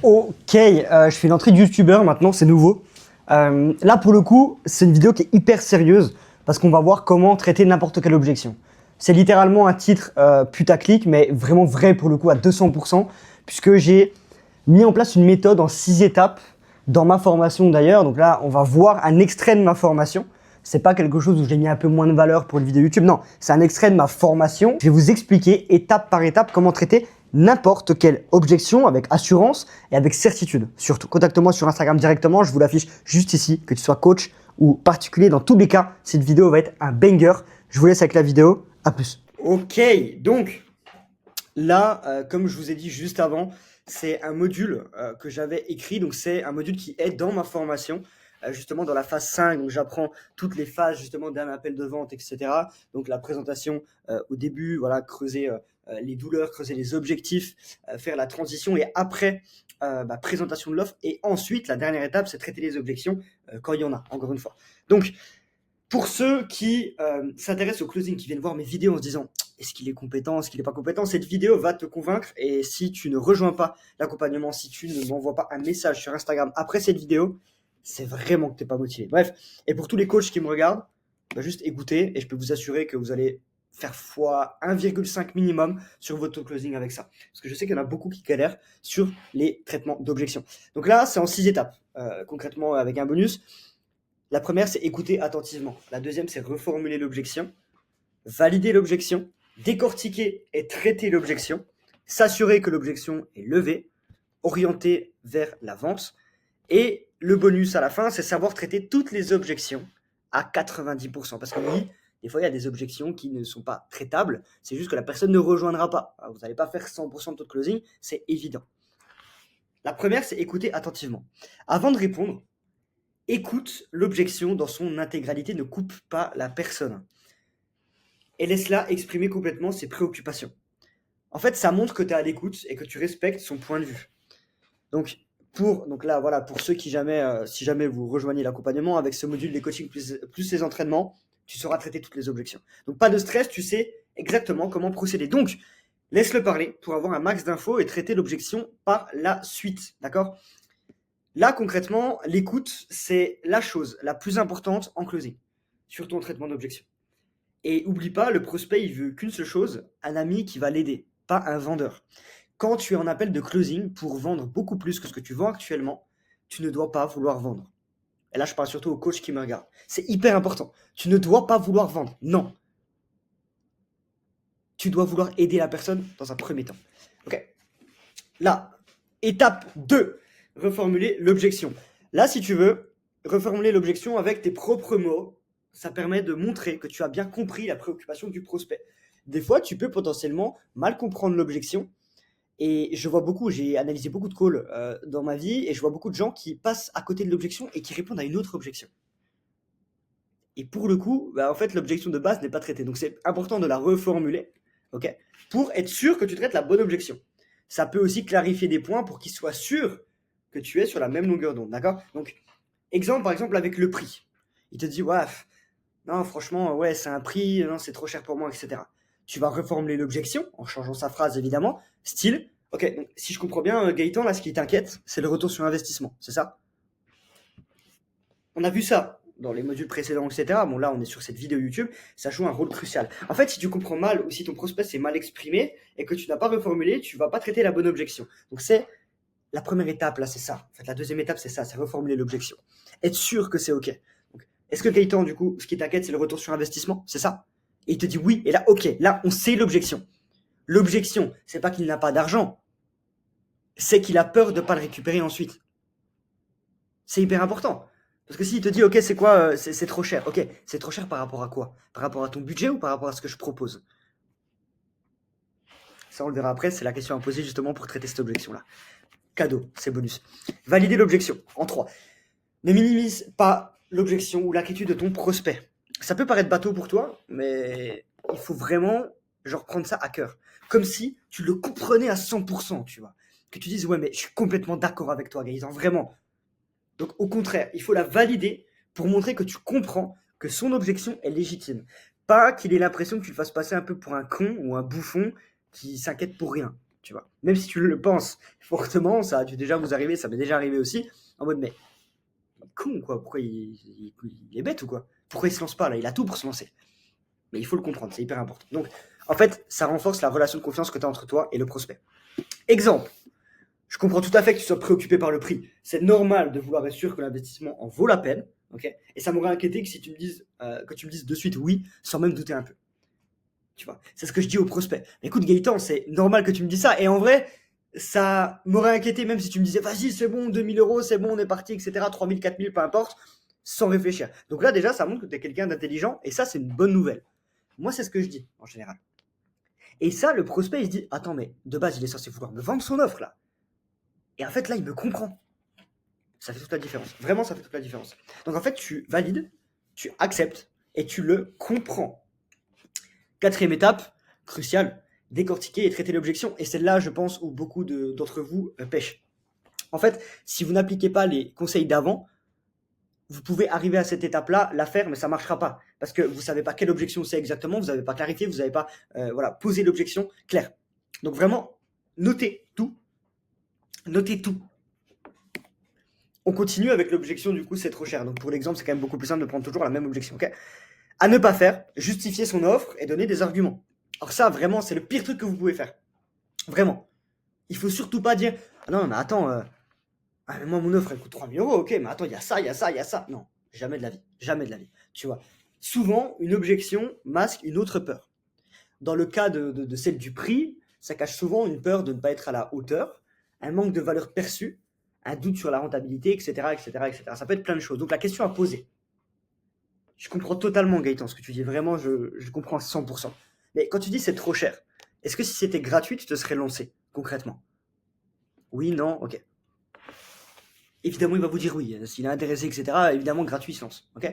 Ok, je fais une entrée de youtubeur maintenant, c'est nouveau. Là pour le coup, c'est une vidéo qui est hyper sérieuse parce qu'on va voir comment traiter n'importe quelle objection. C'est littéralement un titre putaclic, mais vraiment vrai pour le coup à 200%, puisque j'ai mis en place une méthode en 6 étapes dans ma formation d'ailleurs. Donc là, on va voir un extrait de ma formation. C'est pas quelque chose où j'ai mis un peu moins de valeur pour une vidéo YouTube. Non, c'est un extrait de ma formation. Je vais vous expliquer étape par étape comment traiter n'importe quelle objection avec assurance et avec certitude. Surtout, contacte-moi sur Instagram directement. Je vous l'affiche juste ici, que tu sois coach ou particulier. Dans tous les cas, cette vidéo va être un banger. Je vous laisse avec la vidéo. À plus. Ok, donc là, comme je vous ai dit juste avant, c'est un module que j'avais écrit. Donc, c'est un module qui est dans ma formation, justement dans la phase 5. Donc, j'apprends toutes les phases justement d'un appel de vente, etc. Donc, la présentation au début, voilà, creuser les douleurs, creuser les objectifs, faire la transition et après, présentation de l'offre. Et ensuite, la dernière étape, c'est traiter les objections quand il y en a, encore une fois. Donc, pour ceux qui s'intéressent au closing, qui viennent voir mes vidéos en se disant est-ce qu'il est compétent, est-ce qu'il n'est pas compétent, cette vidéo va te convaincre. Et si tu ne rejoins pas l'accompagnement, si tu ne m'envoies pas un message sur Instagram après cette vidéo, c'est vraiment que tu n'es pas motivé. Bref, et pour tous les coachs qui me regardent, juste écoutez et je peux vous assurer que vous allez faire fois 1,5 minimum sur votre closing avec ça. Parce que je sais qu'il y en a beaucoup qui galèrent sur les traitements d'objection. Donc là, c'est en 6 étapes, concrètement avec un bonus. La première, c'est écouter attentivement. La deuxième, c'est reformuler l'objection, valider l'objection, décortiquer et traiter l'objection, s'assurer que l'objection est levée, orienter vers la vente. Et le bonus à la fin, c'est savoir traiter toutes les objections à 90%. Parce que oui, des fois, il y a des objections qui ne sont pas traitables. C'est juste que la personne ne rejoindra pas. Alors, vous n'allez pas faire 100% de votre closing, c'est évident. La première, c'est écouter attentivement. Avant de répondre, écoute l'objection dans son intégralité, ne coupe pas la personne. Et laisse-la exprimer complètement ses préoccupations. En fait, ça montre que tu es à l'écoute et que tu respectes son point de vue. Donc là, voilà, pour ceux qui si jamais vous rejoignez l'accompagnement avec ce module des coachings plus les entraînements, tu sauras traiter toutes les objections. Donc pas de stress, tu sais exactement comment procéder. Donc, laisse-le parler pour avoir un max d'infos et traiter l'objection par la suite. D'accord ? Là, concrètement, l'écoute, c'est la chose la plus importante en closing, sur ton traitement d'objection. Et oublie pas, le prospect, il veut qu'une seule chose, un ami qui va l'aider, pas un vendeur. Quand tu es en appel de closing pour vendre beaucoup plus que ce que tu vends actuellement, tu ne dois pas vouloir vendre. Et là, je parle surtout aux coachs qui me regardent. C'est hyper important. Tu ne dois pas vouloir vendre. Non. Tu dois vouloir aider la personne dans un premier temps. Ok. Là, étape 2. Reformuler l'objection. Là, si tu veux, reformuler l'objection avec tes propres mots, ça permet de montrer que tu as bien compris la préoccupation du prospect. Des fois, tu peux potentiellement mal comprendre l'objection. Et je vois beaucoup, j'ai analysé beaucoup de calls dans ma vie, et je vois beaucoup de gens qui passent à côté de l'objection et qui répondent à une autre objection. Et pour le coup, en fait, l'objection de base n'est pas traitée. Donc, c'est important de la reformuler, ok, pour être sûr que tu traites la bonne objection. Ça peut aussi clarifier des points pour qu'ils soient sûrs que tu es sur la même longueur d'onde, d'accord? Donc, exemple, par exemple, avec le prix. Il te dit, ouais, non, franchement, ouais, c'est un prix, non, c'est trop cher pour moi, etc. Tu vas reformuler l'objection, en changeant sa phrase, évidemment, style, ok, donc, si je comprends bien, Gaëtan, là, ce qui t'inquiète, c'est le retour sur investissement, c'est ça? On a vu ça dans les modules précédents, etc. Bon, là, on est sur cette vidéo YouTube, ça joue un rôle crucial. En fait, si tu comprends mal ou si ton prospect s'est mal exprimé et que tu n'as pas reformulé, tu vas pas traiter la bonne objection. Donc, c'est la première étape, là, c'est ça. En fait, la deuxième étape, c'est ça, c'est reformuler l'objection. Être sûr que c'est OK. Donc, est-ce que Gaëtan, du coup, ce qui t'inquiète, c'est le retour sur investissement? C'est ça? Et il te dit oui, et là, OK, là, on sait l'objection. L'objection, c'est pas qu'il n'a pas d'argent, c'est qu'il a peur de ne pas le récupérer ensuite. C'est hyper important. Parce que s'il te dit, ok, c'est quoi, c'est trop cher. Ok, c'est trop cher par rapport à quoi? Par rapport à ton budget ou par rapport à ce que je propose? Ça, on le verra après, c'est la question à poser justement pour traiter cette objection-là. Cadeau, c'est bonus. Valider l'objection en 3. Ne minimise pas l'objection ou l'inquiétude de ton prospect. Ça peut paraître bateau pour toi, mais il faut vraiment genre prendre ça à cœur. Comme si tu le comprenais à 100%, tu vois. Que tu dises, ouais, mais je suis complètement d'accord avec toi, Gaëtan, vraiment. Donc au contraire, il faut la valider pour montrer que tu comprends que son objection est légitime. Pas qu'il ait l'impression que tu le fasses passer un peu pour un con ou un bouffon qui s'inquiète pour rien. tu vois. Même si tu le penses fortement, ça a dû déjà vous arriver, ça m'est déjà arrivé aussi, en mode, mais con, quoi, pourquoi il est bête ou quoi? Pourquoi il se lance pas là? Il a tout pour se lancer. Mais il faut le comprendre, c'est hyper important. Donc, en fait, ça renforce la relation de confiance que tu as entre toi et le prospect. Exemple, je comprends tout à fait que tu sois préoccupé par le prix. C'est normal de vouloir être sûr que l'investissement en vaut la peine, ok? Et ça m'aurait inquiété que si tu me dises, que tu me dises de suite oui, sans même douter un peu. Tu vois, c'est ce que je dis au prospect. Mais écoute, Gaëtan, c'est normal que tu me dises ça. Et en vrai, ça m'aurait inquiété même si tu me disais, vas-y, c'est bon, 2000 euros, c'est bon, on est parti, etc. 3000, 4000, peu importe, sans réfléchir. Donc là, déjà, ça montre que tu es quelqu'un d'intelligent et ça, c'est une bonne nouvelle. Moi, c'est ce que je dis en général. Et ça, le prospect, il se dit, attends, mais de base, il est censé vouloir me vendre son offre là. Et en fait, là, il me comprend. Ça fait toute la différence. Vraiment, ça fait toute la différence. Donc en fait, tu valides, tu acceptes et tu le comprends. Quatrième étape, cruciale, décortiquer et traiter l'objection. Et c'est là, je pense, où beaucoup d'entre vous pêchent. En fait, si vous n'appliquez pas les conseils d'avant, vous pouvez arriver à cette étape-là, la faire, mais ça ne marchera pas. Parce que vous ne savez pas quelle objection c'est exactement, vous n'avez pas clarifié, vous n'avez pas posé l'objection claire. Donc vraiment, notez tout. Notez tout. On continue avec l'objection, du coup, c'est trop cher. Donc pour l'exemple, c'est quand même beaucoup plus simple de prendre toujours la même objection. Okay, à ne pas faire, justifier son offre et donner des arguments. Alors ça, vraiment, c'est le pire truc que vous pouvez faire. Vraiment. Il faut surtout pas dire ah non, mais attends, mais moi, mon offre, elle coûte 3000 euros, ok, mais attends, il y a ça, il y a ça, il y a ça. Non, jamais de la vie. Jamais de la vie. Tu vois. Souvent, une objection masque une autre peur. Dans le cas de celle du prix, ça cache souvent une peur de ne pas être à la hauteur, un manque de valeur perçue, un doute sur la rentabilité, etc., etc., etc. Ça peut être plein de choses. Donc la question à poser. Je comprends totalement, Gaëtan, ce que tu dis. Vraiment, je comprends à 100%. Mais quand tu dis c'est trop cher, est-ce que si c'était gratuit, tu te serais lancé, concrètement? Oui, non, ok. Évidemment, il va vous dire oui. S'il est intéressé, etc., évidemment, gratuit, il se lance. Ok.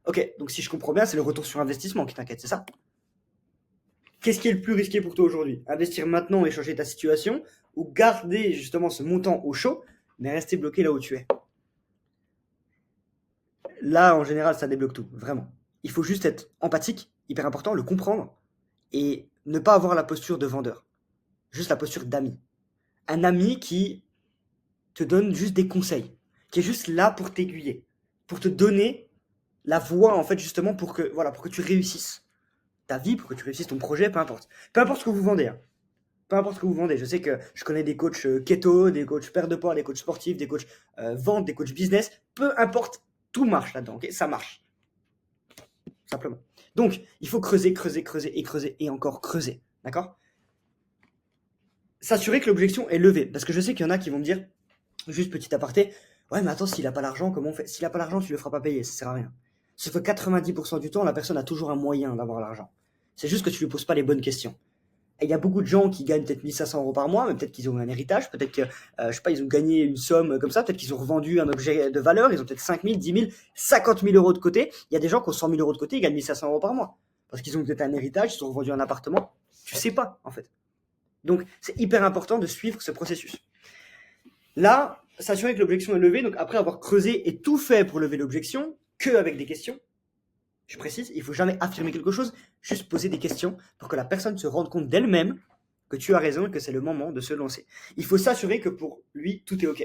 Ok, donc si je comprends bien, c'est le retour sur investissement qui t'inquiète, c'est ça? Qu'est-ce qui est le plus risqué pour toi aujourd'hui? Investir maintenant et changer ta situation, ou garder justement ce montant au chaud, mais rester bloqué là où tu es? Là, en général, ça débloque tout, vraiment. Il faut juste être empathique, hyper important, le comprendre, et ne pas avoir la posture de vendeur. Juste la posture d'ami. Un ami qui te donne juste des conseils, qui est juste là pour t'aiguiller, pour te donner la voie, en fait, justement, pour que tu réussisses ta vie, pour que tu réussisses ton projet, peu importe. Peu importe ce que vous vendez, hein. Peu importe ce que vous vendez. Je sais que je connais des coachs keto, des coachs perte de poids, des coachs sportifs, des coachs vente, des coachs business. Peu importe, tout marche là-dedans. Okay, ça marche. Simplement. Donc, il faut creuser, creuser, creuser et creuser et encore creuser. D'accord? S'assurer que l'objection est levée. Parce que je sais qu'il y en a qui vont me dire, juste petit aparté, ouais, mais attends, s'il n'a pas l'argent, comment on fait? S'il n'a pas l'argent, tu le feras pas payer, ça sert à rien. Sauf que 90% du temps, la personne a toujours un moyen d'avoir l'argent. C'est juste que tu lui poses pas les bonnes questions. Et il y a beaucoup de gens qui gagnent peut-être 1500 euros par mois, mais peut-être qu'ils ont un héritage, peut-être que, je sais pas, ils ont gagné une somme comme ça, peut-être qu'ils ont revendu un objet de valeur, ils ont peut-être 5 000, 10 000, 50 000 euros de côté. Il y a des gens qui ont 100 000 euros de côté, ils gagnent 1500 euros par mois. Parce qu'ils ont peut-être un héritage, ils ont revendu un appartement. Tu sais pas, en fait. Donc, c'est hyper important de suivre ce processus. Là, s'assurer que l'objection est levée, donc après avoir creusé et tout fait pour lever l'objection, que avec des questions, je précise, il faut jamais affirmer quelque chose, juste poser des questions pour que la personne se rende compte d'elle-même que tu as raison et que c'est le moment de se lancer. Il faut s'assurer que pour lui, tout est OK,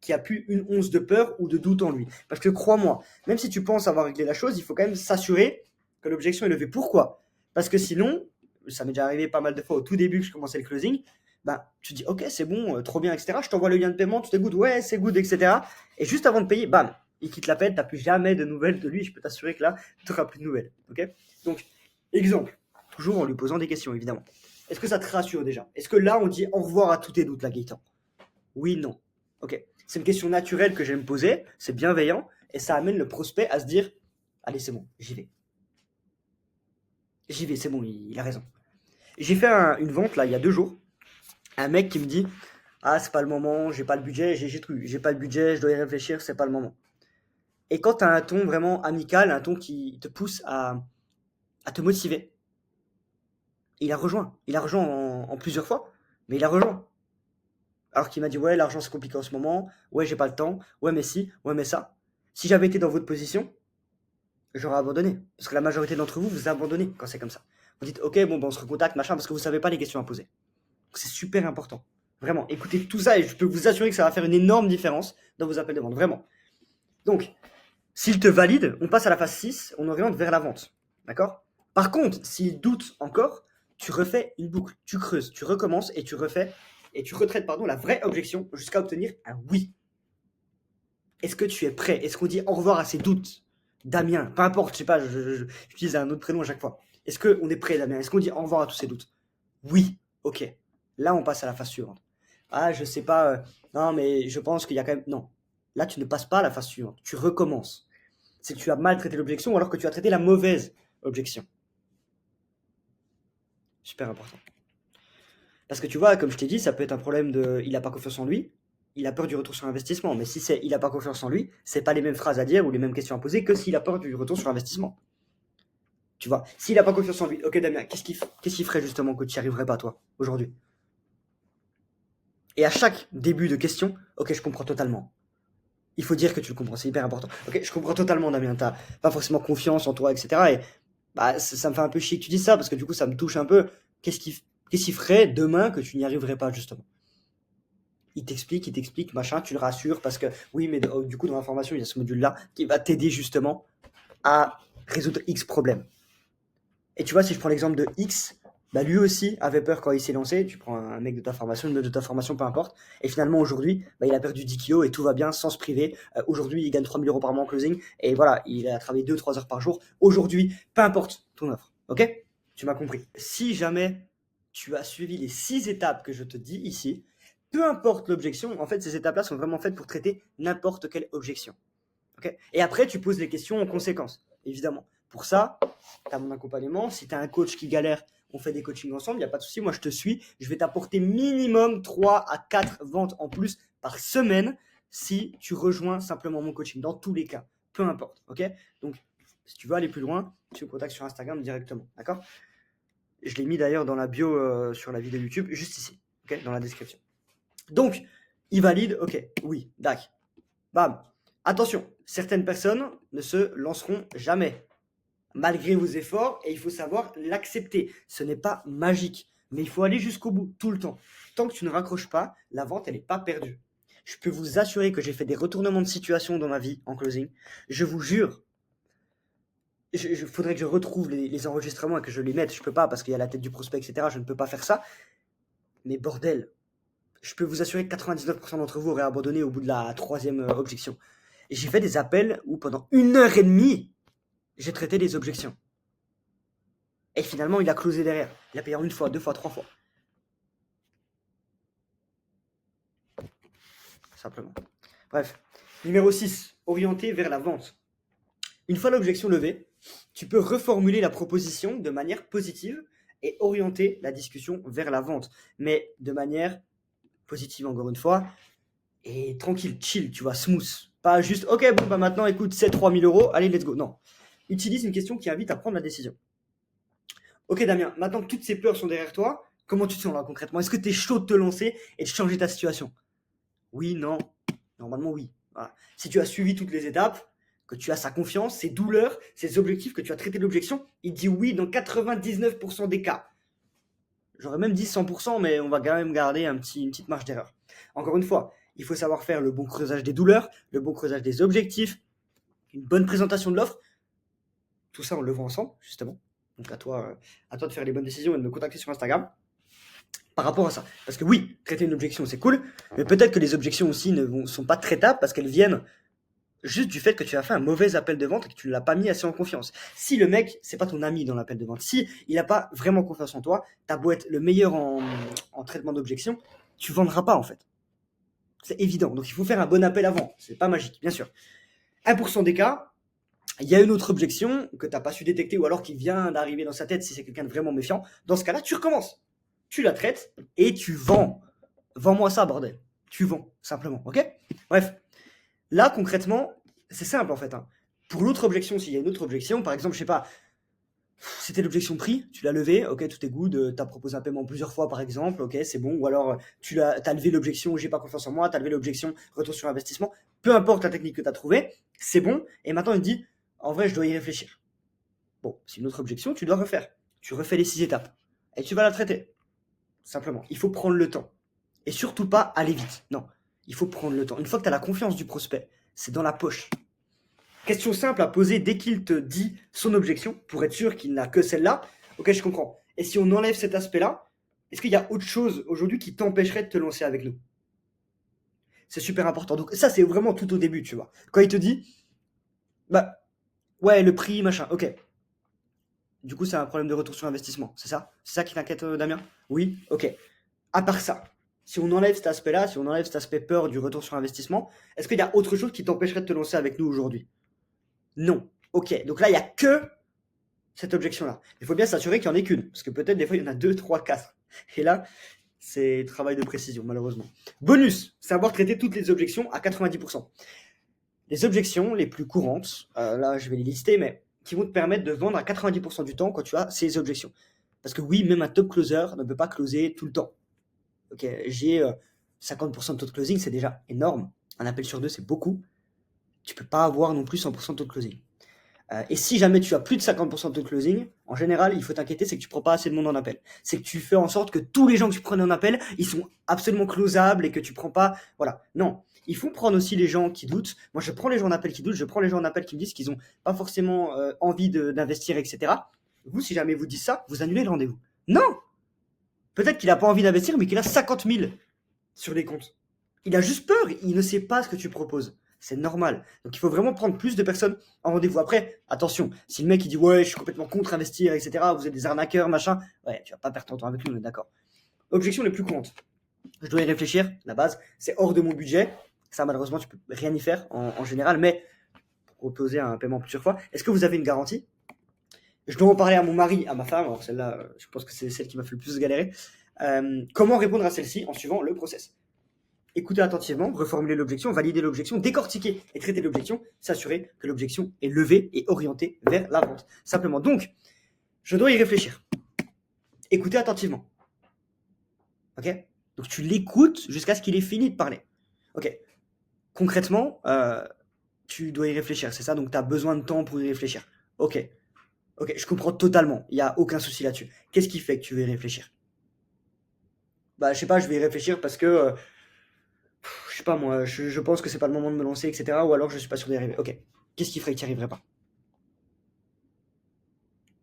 qu'il n'y a plus une once de peur ou de doute en lui. Parce que crois-moi, même si tu penses avoir réglé la chose, il faut quand même s'assurer que l'objection est levée. Pourquoi? Parce que sinon, ça m'est déjà arrivé pas mal de fois au tout début que je commençais le closing, bah, tu dis OK, c'est bon, trop bien, etc. Je t'envoie le lien de paiement, tu te good, ouais, c'est good, etc. Et juste avant de payer, bam, il quitte l'appel, tu n'as plus jamais de nouvelles de lui. Je peux t'assurer que là, tu n'auras plus de nouvelles. Okay, donc, exemple, toujours en lui posant des questions, évidemment. Est-ce que ça te rassure déjà? Est-ce que là, on dit au revoir à tous tes doutes, là, Gaëtan? Oui, non. Ok. C'est une question naturelle que j'aime poser, c'est bienveillant, et ça amène le prospect à se dire allez, c'est bon, j'y vais. J'y vais, c'est bon, il a raison. J'ai fait une vente, là, il y a 2 jours. Un mec qui me dit ah, c'est pas le moment, j'ai pas le budget, j'ai pas le budget, je dois y réfléchir, c'est pas le moment. Et quand tu as un ton vraiment amical, un ton qui te pousse à te motiver, il a rejoint. Il a rejoint en plusieurs fois, mais il a rejoint. Alors qu'il m'a dit ouais, l'argent c'est compliqué en ce moment, ouais, j'ai pas le temps, ouais, mais si, ouais, mais ça. Si j'avais été dans votre position, j'aurais abandonné. Parce que la majorité d'entre vous, vous abandonnez quand c'est comme ça. Vous dites ok, bon, ben, on se recontacte, machin, parce que vous savez pas les questions à poser. C'est super important. Vraiment, écoutez tout ça et je peux vous assurer que ça va faire une énorme différence dans vos appels de vente. Vraiment. Donc, s'il te valide, on passe à la phase 6, on oriente vers la vente. D'accord? Par contre, s'il doute encore, tu refais une boucle, tu creuses, tu recommences et tu refais et tu retraites la vraie objection jusqu'à obtenir un oui. Est-ce que tu es prêt? Est-ce qu'on dit au revoir à ces doutes? Damien, peu importe, je sais pas, j'utilise un autre prénom à chaque fois. Est-ce qu'on est prêt, Damien? Est-ce qu'on dit au revoir à tous ces doutes? Oui, ok. Là, on passe à la phase suivante. Ah, je sais pas, non, mais je pense qu'il y a quand même. Non. Là, tu ne passes pas à la phase suivante. Tu recommences. C'est que tu as mal traité l'objection ou alors que tu as traité la mauvaise objection. Super important. Parce que tu vois, comme je t'ai dit, ça peut être un problème de il n'a pas confiance en lui, il a peur du retour sur investissement. Mais si c'est il n'a pas confiance en lui, c'est pas les mêmes phrases à dire ou les mêmes questions à poser que s'il a peur du retour sur investissement. Tu vois, s'il n'a pas confiance en lui, ok Damien, qu'est-ce qu'il ferait justement que tu n'y arriverais pas toi, aujourd'hui? Et à chaque début de question, ok, je comprends totalement. Il faut dire que tu le comprends, c'est hyper important. Ok, je comprends totalement Damien, t'as pas forcément confiance en toi, etc. Et bah, ça me fait un peu chier que tu dises ça parce que du coup ça me touche un peu. Qu'est-ce qu'il ferait demain que tu n'y arriverais pas justement? Il t'explique, machin, tu le rassures parce que oui, mais du coup dans l'information il y a ce module-là qui va t'aider justement à résoudre X problème. Et tu vois, si je prends l'exemple de X, bah lui aussi avait peur quand il s'est lancé. Tu prends un mec de ta formation, une meuf de ta formation, peu importe. Et finalement, aujourd'hui, bah, il a perdu 10 kilos et tout va bien sans se priver. Aujourd'hui, il gagne 3000 euros par mois en closing. Et voilà, il a travaillé 2-3 heures par jour. Aujourd'hui, peu importe ton offre. Ok? Tu m'as compris. Si jamais tu as suivi les 6 étapes que je te dis ici, peu importe l'objection, en fait, ces étapes-là sont vraiment faites pour traiter n'importe quelle objection. Okay, et après, tu poses les questions en conséquence, évidemment. Pour ça, tu as mon accompagnement. Si tu as un coach qui galère, on fait des coachings ensemble, il n'y a pas de souci. Moi, je te suis. Je vais t'apporter minimum 3 à 4 ventes en plus par semaine si tu rejoins simplement mon coaching, dans tous les cas. Peu importe. Ok? Donc, si tu veux aller plus loin, tu me contactes sur Instagram directement. D'accord? Je l'ai mis d'ailleurs dans la bio sur la vidéo YouTube, juste ici. Ok? Dans la description. Donc, il valide. Ok. Oui. Dac. Bam. Attention, certaines personnes ne se lanceront jamais, malgré vos efforts, et il faut savoir l'accepter. Ce n'est pas magique, mais il faut aller jusqu'au bout, tout le temps. Tant que tu ne raccroches pas, la vente, elle n'est pas perdue. Je peux vous assurer que j'ai fait des retournements de situation dans ma vie en closing. Je vous jure, il faudrait que je retrouve les enregistrements et que je les mette. Je peux pas parce qu'il y a la tête du prospect, etc. Je ne peux pas faire ça. Mais bordel, je peux vous assurer que 99% d'entre vous auraient abandonné au bout de la troisième objection. Et j'ai fait des appels où pendant 1 heure et demie, j'ai traité des objections. Et finalement, il a closé derrière. Il a payé en 1 fois, 2 fois, 3 fois. Simplement. Bref. Numéro 6, orienté vers la vente. Une fois l'objection levée, tu peux reformuler la proposition de manière positive et orienter la discussion vers la vente. Mais de manière positive, encore une fois, et tranquille, chill, tu vois, smooth. Pas juste, ok, bon, bah maintenant, écoute, c'est 3000 euros, allez, let's go. Non. Utilise une question qui invite à prendre la décision. Ok, Damien, maintenant que toutes ces peurs sont derrière toi, comment tu te sens là concrètement? Est-ce que tu es chaud de te lancer et de changer ta situation? Oui, non. Normalement, oui. Voilà. Si tu as suivi toutes les étapes, que tu as sa confiance, ses douleurs, ses objectifs, que tu as traité l'objection, il dit oui dans 99% des cas. J'aurais même dit 100%, mais on va quand même garder une petite marge d'erreur. Encore une fois, il faut savoir faire le bon creusage des douleurs, le bon creusage des objectifs, une bonne présentation de l'offre. Tout ça, on le voit ensemble, justement. Donc à toi de faire les bonnes décisions et de me contacter sur Instagram par rapport à ça. Parce que oui, traiter une objection, c'est cool, mais peut-être que les objections aussi ne sont pas traitables parce qu'elles viennent juste du fait que tu as fait un mauvais appel de vente et que tu ne l'as pas mis assez en confiance. Si le mec, c'est pas ton ami dans l'appel de vente, si il n'a pas vraiment confiance en toi, t'as beau être le meilleur en traitement d'objection, tu vendras pas en fait. C'est évident. Donc il faut faire un bon appel avant. C'est pas magique, bien sûr. 1% des cas, il y a une autre objection que tu n'as pas su détecter ou alors qui vient d'arriver dans sa tête si c'est quelqu'un de vraiment méfiant. Dans ce cas-là, tu recommences. Tu la traites et tu vends. Vends-moi ça, bordel. Tu vends, simplement. Ok? Bref. Là, concrètement, c'est simple en fait. Hein. Pour l'autre objection, s'il y a une autre objection, par exemple, je sais pas, c'était l'objection prix, tu l'as levé, ok, tout est good, tu as proposé un paiement plusieurs fois par exemple, ok, c'est bon, ou alors tu as levé l'objection, j'ai pas confiance en moi, tu as levé l'objection, retour sur investissement, peu importe la technique que tu as trouvée, c'est bon, et maintenant il te dit, en vrai, je dois y réfléchir. Bon, c'est une autre objection, tu dois refaire. Tu refais les 6 étapes, et tu vas la traiter. simplement. Il faut prendre le temps. Et surtout pas aller vite. Non, il faut prendre le temps. Une fois que tu as la confiance du prospect, c'est dans la poche. Question simple à poser dès qu'il te dit son objection, pour être sûr qu'il n'a que celle-là. Ok, je comprends. Et si on enlève cet aspect-là, est-ce qu'il y a autre chose aujourd'hui qui t'empêcherait de te lancer avec nous? C'est super important. Donc ça, c'est vraiment tout au début, tu vois. Quand il te dit, bah, ouais, le prix, machin, ok. Du coup, c'est un problème de retour sur investissement, c'est ça? C'est ça qui t'inquiète, Damien? Oui, ok. À part ça, si on enlève cet aspect-là, si on enlève cet aspect peur du retour sur investissement, est-ce qu'il y a autre chose qui t'empêcherait de te lancer avec nous aujourd'hui? Non. Ok, donc là, il n'y a que cette objection-là. Il faut bien s'assurer qu'il n'y en ait qu'une, parce que peut-être des fois, il y en a 2, 3, 4. Et là, c'est travail de précision, malheureusement. Bonus, savoir traiter toutes les objections à 90%. Les objections les plus courantes, là, je vais les lister, mais qui vont te permettre de vendre à 90% du temps quand tu as ces objections. Parce que oui, même un top closer ne peut pas closer tout le temps. Ok, j'ai 50% de taux de closing, c'est déjà énorme. Un appel sur deux, c'est beaucoup. Tu peux pas avoir non plus 100% de taux de closing. Et si jamais tu as plus de 50% de taux de closing, en général, il faut t'inquiéter, c'est que tu prends pas assez de monde en appel. C'est que tu fais en sorte que tous les gens que tu prends en appel, ils sont absolument closables et que tu prends pas. Voilà. Non. Il faut prendre aussi les gens qui doutent. Moi, je prends les gens en appel qui doutent, je prends les gens en appel qui me disent qu'ils ont pas forcément envie d'investir, etc. Vous, si jamais vous dites ça, vous annulez le rendez-vous. Non. Peut-être qu'il a pas envie d'investir, mais qu'il a 50 000 sur les comptes. Il a juste peur, il ne sait pas ce que tu proposes. C'est normal. Donc il faut vraiment prendre plus de personnes en rendez-vous. Après, attention, si le mec il dit ouais, je suis complètement contre investir, etc., vous êtes des arnaqueurs, machin, ouais, tu vas pas perdre ton temps avec lui, on est d'accord. Objection les plus courantes. Je dois y réfléchir, la base, c'est hors de mon budget. Ça, malheureusement, tu peux rien y faire en général, mais proposer un paiement plusieurs fois. Est-ce que vous avez une garantie? Je dois en parler à mon mari, à ma femme, alors celle-là, je pense que c'est celle qui m'a fait le plus galérer. Comment répondre à celle-ci en suivant le process? Écouter attentivement, reformuler l'objection, valider l'objection, décortiquer et traiter l'objection, s'assurer que l'objection est levée et orientée vers la vente. Simplement. Donc, je dois y réfléchir. Écouter attentivement. Ok? Donc, tu l'écoutes jusqu'à ce qu'il ait fini de parler. Ok. Concrètement, tu dois y réfléchir, c'est ça? Donc, tu as besoin de temps pour y réfléchir. Ok. Ok, je comprends totalement. Il n'y a aucun souci là-dessus. Qu'est-ce qui fait que tu veux y réfléchir? Bah, je sais pas, je vais y réfléchir parce que je sais pas moi, je pense que c'est pas le moment de me lancer, etc. Ou alors je suis pas sûr d'y arriver. Ok. Qu'est-ce qui ferait que tu n'y arriverais pas?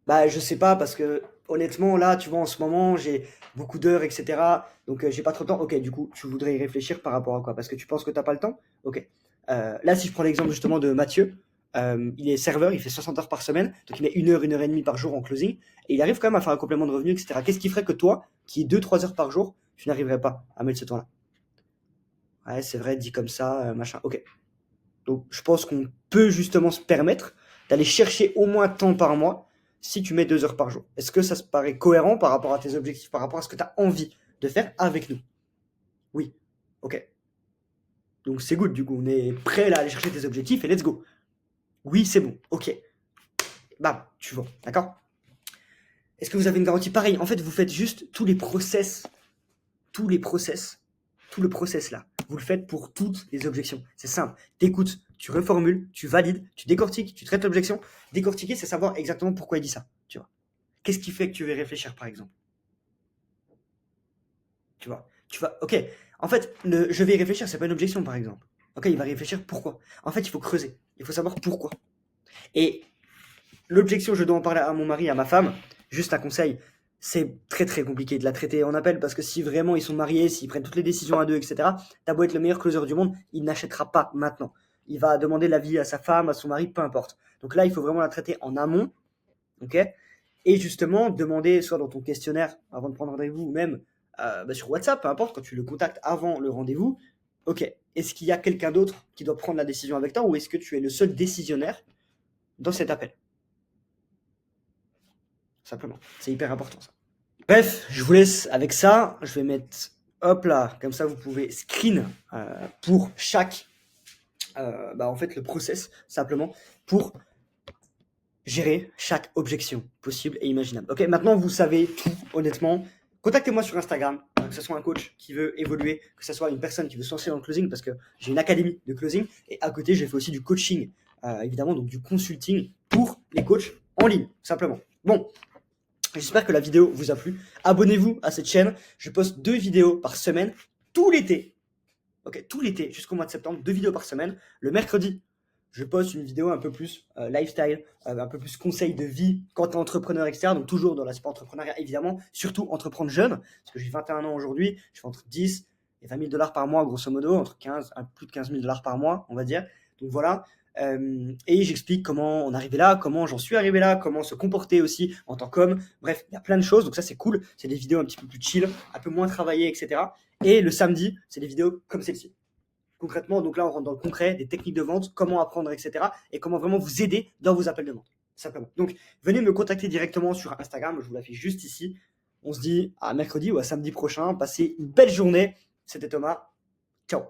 Bah je sais pas parce que honnêtement là, tu vois, en ce moment j'ai beaucoup d'heures, etc. Donc j'ai pas trop de temps. Ok, du coup, tu voudrais y réfléchir par rapport à quoi? Parce que tu penses que t'as pas le temps? Ok. Là, si je prends l'exemple justement de Mathieu, il est serveur, il fait 60 heures par semaine, donc il met une heure et demie par jour en closing, et il arrive quand même à faire un complément de revenu, etc. Qu'est-ce qui ferait que toi, qui es 2-3 heures par jour, tu n'arriverais pas à mettre ce temps-là? Ouais, c'est vrai, dit comme ça, machin. Ok. Donc, je pense qu'on peut justement se permettre d'aller chercher au moins tant par mois si tu mets 2 heures par jour. Est-ce que ça se paraît cohérent par rapport à tes objectifs, par rapport à ce que tu as envie de faire avec nous? Oui. Ok. Donc, c'est good, du coup. On est prêt là à aller chercher tes objectifs et let's go. Oui, c'est bon. Ok. Bam, tu vois. D'accord? Est-ce que vous avez une garantie? Pareil, en fait, vous faites juste tous les process, tous les process, tout le process là. Vous le faites pour toutes les objections. C'est simple. T'écoutes, tu reformules, tu valides, tu décortiques, tu traites l'objection. Décortiquer, c'est savoir exactement pourquoi il dit ça. Tu vois. Qu'est-ce qui fait que tu veux réfléchir, par exemple? Tu vois. Tu vas. Ok. En fait, je vais y réfléchir, c'est pas une objection, par exemple. Ok, il va réfléchir pourquoi. En fait, il faut creuser. Il faut savoir pourquoi. Et l'objection, je dois en parler à mon mari, à ma femme. Juste un conseil. C'est très très compliqué de la traiter en appel parce que si vraiment ils sont mariés, s'ils prennent toutes les décisions à deux, etc., t'as beau être le meilleur closer du monde, il n'achètera pas maintenant. Il va demander l'avis à sa femme, à son mari, peu importe. Donc là, il faut vraiment la traiter en amont, ok? Et justement, demander soit dans ton questionnaire avant de prendre rendez-vous ou même sur WhatsApp, peu importe, quand tu le contactes avant le rendez-vous, ok, est-ce qu'il y a quelqu'un d'autre qui doit prendre la décision avec toi ou est-ce que tu es le seul décisionnaire dans cet appel? Simplement. C'est hyper important ça. Bref, je vous laisse avec ça. Je vais mettre, hop là, comme ça vous pouvez screen pour chaque, en fait, le process, simplement, pour gérer chaque objection possible et imaginable. Ok, maintenant vous savez tout, honnêtement. Contactez-moi sur Instagram, que ce soit un coach qui veut évoluer, que ce soit une personne qui veut se lancer dans le closing, parce que j'ai une académie de closing, et à côté, j'ai fait aussi du coaching, évidemment, donc du consulting pour les coachs en ligne, simplement. Bon, J'espère que la vidéo vous a plu. Abonnez-vous à cette chaîne. Je poste 2 vidéos par semaine tout l'été. Ok, tout l'été jusqu'au mois de septembre, 2 vidéos par semaine. Le mercredi, je poste une vidéo un peu plus lifestyle, un peu plus conseil de vie quand tu es entrepreneur, etc. Donc toujours dans l'aspect entrepreneuriat, évidemment. Surtout entreprendre jeune, parce que j'ai 21 ans aujourd'hui. Je fais entre 10 et 20 000 dollars par mois, grosso modo, entre 15, plus de 15 000 dollars par mois, on va dire. Donc voilà. Et j'explique comment on est arrivé là, comment j'en suis arrivé là, comment se comporter aussi en tant qu'homme. Bref, il y a plein de choses. Donc ça, c'est cool. C'est des vidéos un petit peu plus chill, un peu moins travaillées, etc. Et le samedi, c'est des vidéos comme celle-ci. Concrètement, donc là, on rentre dans le concret, des techniques de vente, comment apprendre, etc. Et comment vraiment vous aider dans vos appels de vente, simplement. Donc, venez me contacter directement sur Instagram, je vous l'affiche juste ici. On se dit à mercredi ou à samedi prochain. Passez une belle journée. C'était Thomas. Ciao.